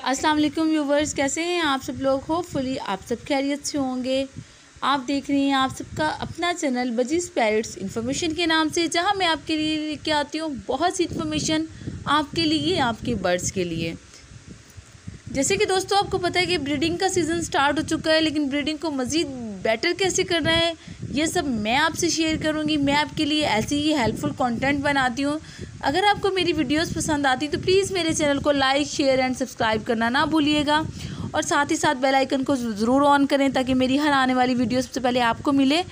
अस्सलाम वालेकुम व्यूवर्स, कैसे हैं आप सब लोग। होपफुली आप सब खैरियत से होंगे। आप देख रही हैं आप सबका अपना चैनल बजीज़ पैरट्स इन्फॉर्मेशन के नाम से, जहां मैं आपके लिए लेके आती हूँ बहुत सी इन्फॉर्मेशन आपके लिए, आपके बर्ड्स के लिए। जैसे कि दोस्तों आपको पता है कि ब्रीडिंग का सीज़न स्टार्ट हो चुका है, लेकिन ब्रीडिंग को मज़ीद बेटर कैसे करना है ये सब मैं आपसे शेयर करूंगी। मैं आपके लिए ऐसे ही हेल्पफुल कंटेंट बनाती हूँ। अगर आपको मेरी वीडियोस पसंद आती तो प्लीज़ मेरे चैनल को लाइक, शेयर एंड सब्सक्राइब करना ना भूलिएगा, और साथ ही साथ बेल आइकन को ज़रूर ऑन करें ताकि मेरी हर आने वाली वीडियो सबसे पहले आपको मिले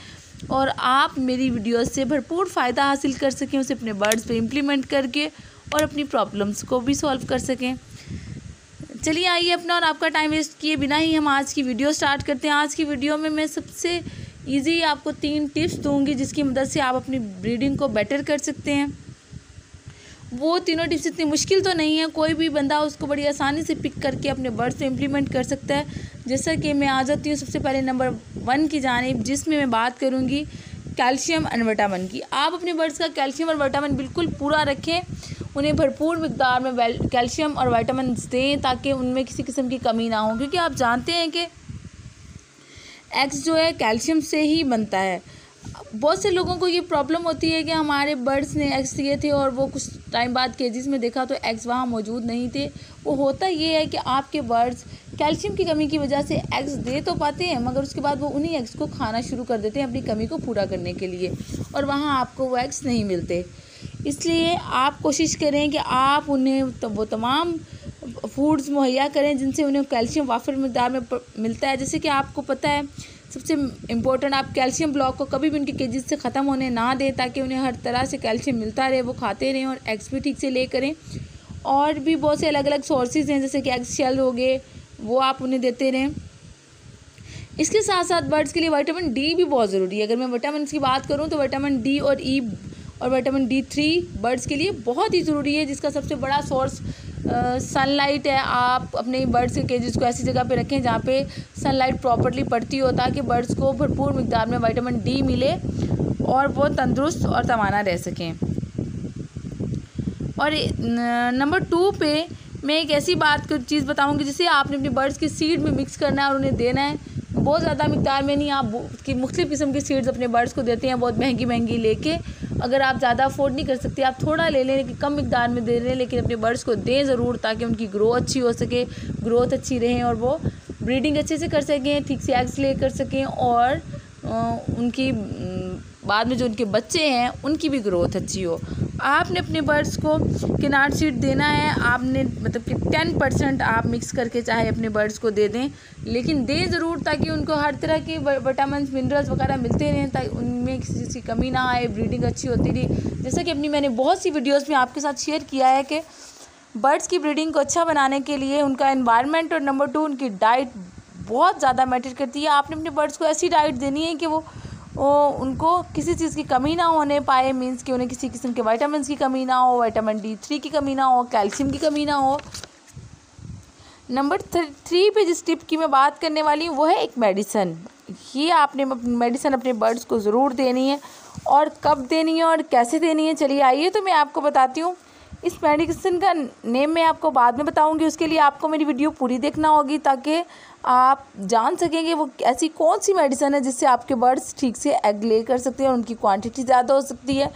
और आप मेरी वीडियोस से भरपूर फ़ायदा हासिल कर सकें, उसे अपने बर्ड्स पे इम्प्लीमेंट करके और अपनी प्रॉब्लम्स को भी सॉल्व कर सकें। चलिए आइए अपना और आपका टाइम वेस्ट किए बिना ही हम आज की वीडियो स्टार्ट करते हैं। आज की वीडियो में मैं सबसे इजी आपको 3 टिप्स दूंगी जिसकी मदद से आप अपनी ब्रीडिंग को बेटर कर सकते हैं। वो तीनों टिप्स इतनी मुश्किल तो नहीं है, कोई भी बंदा उसको बड़ी आसानी से पिक करके अपने बर्ड्स पे इम्प्लीमेंट कर सकता है। जैसा कि मैं आ जाती हूँ सबसे पहले नंबर 1 की जानिब, जिसमें मैं बात करूँगी कैल्शियम एंड विटामिन की। आप अपने बर्ड्स का कैल्शियम और विटामिन बिल्कुल पूरा रखें, उन्हें भरपूर मिकदार में कैल्शियम और विटामिन दें ताकि उनमें किसी किस्म की कमी ना हो, क्योंकि आप जानते हैं कि एग्स जो है कैल्शियम से ही बनता है। बहुत से लोगों को ये प्रॉब्लम होती है कि हमारे बर्ड्स ने एग्स दिए थे और वो कुछ टाइम बाद केजेस में देखा तो एग्स वहाँ मौजूद नहीं थे। वो होता ये है कि आपके बर्ड्स कैल्शियम की कमी की वजह से एग्स दे तो पाते हैं, मगर उसके बाद वो उन्हीं एग्स को खाना शुरू कर देते हैं अपनी कमी को पूरा करने के लिए, और वहाँ आपको वो एग्स नहीं मिलते। इसलिए आप कोशिश करें कि आप उन्हें वो तमाम फूड्स मुहैया करें जिनसे उन्हें कैल्शियम वाफिर मिकदार में मिलता है। जैसे कि आपको पता है सबसे इम्पोर्टेंट, आप कैल्शियम ब्लॉक को कभी भी उनके केजेस से ख़त्म होने ना दें ताकि उन्हें हर तरह से कैल्शियम मिलता रहे, वो खाते रहें और एग्स भी ठीक से ले करें। और भी बहुत से अलग अलग सोर्सेज हैं जैसे कि एग शेल हो गए, वो आप उन्हें देते रहें। इसके साथ साथ बर्ड्स के लिए विटामिन डी भी बहुत ज़रूरी है। अगर मैं विटामिन की बात करूँ तो विटामिन डी और ई और विटामिन D3 बर्ड्स के लिए बहुत ही ज़रूरी है, जिसका सबसे बड़ा सोर्स सनलाइट है। आप अपने बर्ड्स के केजेस को ऐसी जगह पे रखें जहाँ पे सनलाइट प्रॉपर्ली पड़ती हो ताकि बर्ड्स को भरपूर मिकदार में विटामिन डी मिले और वो तंदुरुस्त और तवाना रह सकें। और नंबर 2 पे मैं एक ऐसी चीज़ बताऊँगी जिसे आपने अपने बर्ड्स की सीड में मिक्स करना है और उन्हें देना है। बहुत ज़्यादा मिकदार में नहीं, आप मुख्तलिफ़ किस्म की सीड्स अपने बर्ड्स को देते हैं बहुत महंगी महंगी लेके। अगर आप ज़्यादा अफोर्ड नहीं कर सकते आप थोड़ा ले लें, लेकिन कम मिकदार में दे लें, लेकिन अपने बर्ड्स को दें ज़रूर ताकि उनकी ग्रोथ अच्छी हो सके, ग्रोथ अच्छी रहे और वो ब्रीडिंग अच्छे से कर सकें, ठीक से एग्स ले कर सकें और उनकी बाद में जो उनके बच्चे हैं उनकी भी ग्रोथ अच्छी हो। आपने अपने बर्ड्स को किनार सीड देना है, आपने मतलब कि 10% आप मिक्स करके चाहे अपने बर्ड्स को दे दें, लेकिन दें ज़रूर ताकि उनको हर तरह के विटामिन मिनरल्स वगैरह मिलते रहें ताकि उनमें किसी चीज़ की कमी ना आए, ब्रीडिंग अच्छी होती रही। जैसा कि मैंने बहुत सी वीडियोज़ में आपके साथ शेयर किया है कि बर्ड्स की ब्रीडिंग को अच्छा बनाने के लिए उनका एनवायरनमेंट और नंबर 2 उनकी डाइट बहुत ज़्यादा मैटर करती है। आपने अपने बर्ड्स को ऐसी डाइट देनी है कि वो उनको किसी चीज़ की कमी ना होने पाए, मीन्स कि उन्हें किसी किस्म के विटामिन की कमी ना हो, विटामिन D3 की कमी ना हो, कैल्शियम की कमी ना हो। नंबर 3 पे जिस टिप की मैं बात करने वाली हूँ वो है एक मेडिसन। ये आपने मेडिसन अपने बर्ड्स को ज़रूर देनी है, और कब देनी है और कैसे देनी है चलिए आइए तो मैं आपको बताती हूँ। इस मेडिसिन का नेम मैं आपको बाद में बताऊंगी, उसके लिए आपको मेरी वीडियो पूरी देखना होगी ताकि आप जान सकेंगे वो ऐसी कौन सी मेडिसिन है जिससे आपके बर्ड्स ठीक से एग ले कर सकते हैं और उनकी क्वांटिटी ज़्यादा हो सकती है।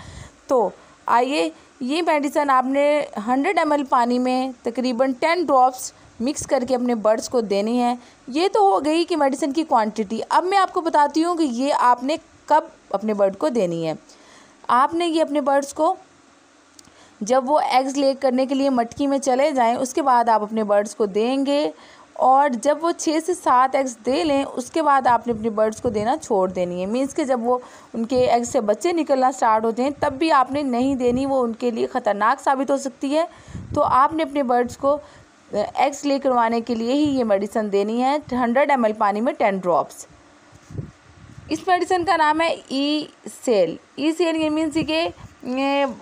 तो आइए, ये मेडिसिन आपने 100 ml पानी में तकरीबन 10 ड्रॉप्स मिक्स करके अपने बर्ड्स को देनी है। ये तो हो गई कि मेडिसिन की क्वांटिटी। अब मैं आपको बताती हूँ कि ये आपने कब अपने बर्ड को देनी है। आपने ये अपने बर्ड्स को जब वो एग्स ले करने के लिए मटकी में चले जाएं उसके बाद आप अपने बर्ड्स को देंगे, और जब वो 6 से 7 एग्स दे लें उसके बाद आपने अपने बर्ड्स को देना छोड़ देनी है। मीन्स कि जब वो उनके एग्स से बच्चे निकलना स्टार्ट होते हैं तब भी आपने नहीं देनी, वो उनके लिए ख़तरनाक साबित हो सकती है। तो आपने अपने बर्ड्स को एग्स ले करवाने के लिए ही ये मेडिसिन देनी है, 100 ml पानी में 10 ड्रॉप्स। इस मेडिसिन का नाम है ई-सेल। ई-सेल ये मीन्स कि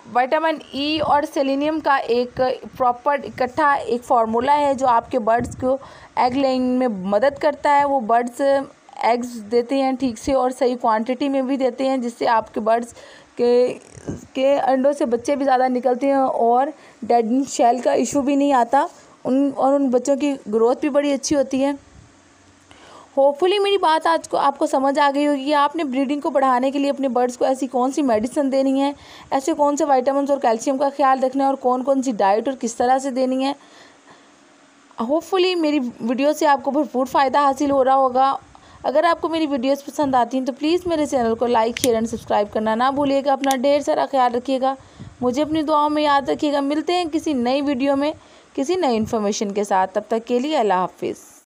विटामिन ई और सेलेनियम का एक प्रॉपर इकट्ठा एक फार्मूला है जो आपके बर्ड्स को एग लेइंग में मदद करता है। वो बर्ड्स एग्स देते हैं ठीक से और सही क्वांटिटी में भी देते हैं, जिससे आपके बर्ड्स के अंडों से बच्चे भी ज़्यादा निकलते हैं और डेड शेल का इशू भी नहीं आता उन बच्चों की ग्रोथ भी बड़ी अच्छी होती है। होपफुली मेरी बात आज को आपको समझ आ गई होगी कि आपने ब्रीडिंग को बढ़ाने के लिए अपने बर्ड्स को ऐसी कौन सी मेडिसिन देनी है, ऐसे कौन से विटामिन और कैल्शियम का ख्याल रखना है और कौन कौन सी डाइट और किस तरह से देनी है। होपफुली मेरी वीडियो से आपको भरपूर फ़ायदा हासिल हो रहा होगा। अगर आपको मेरी वीडियोस पसंद आती हैं तो प्लीज़ मेरे चैनल को लाइक शेयर एंड सब्सक्राइब करना ना भूलिएगा। अपना ढेर सारा ख्याल रखिएगा, मुझे अपनी दुआओं में याद रखिएगा। मिलते हैं किसी नई वीडियो में किसी नई इन्फॉर्मेशन के साथ, तब तक के लिए अल्लाह हाफिज़।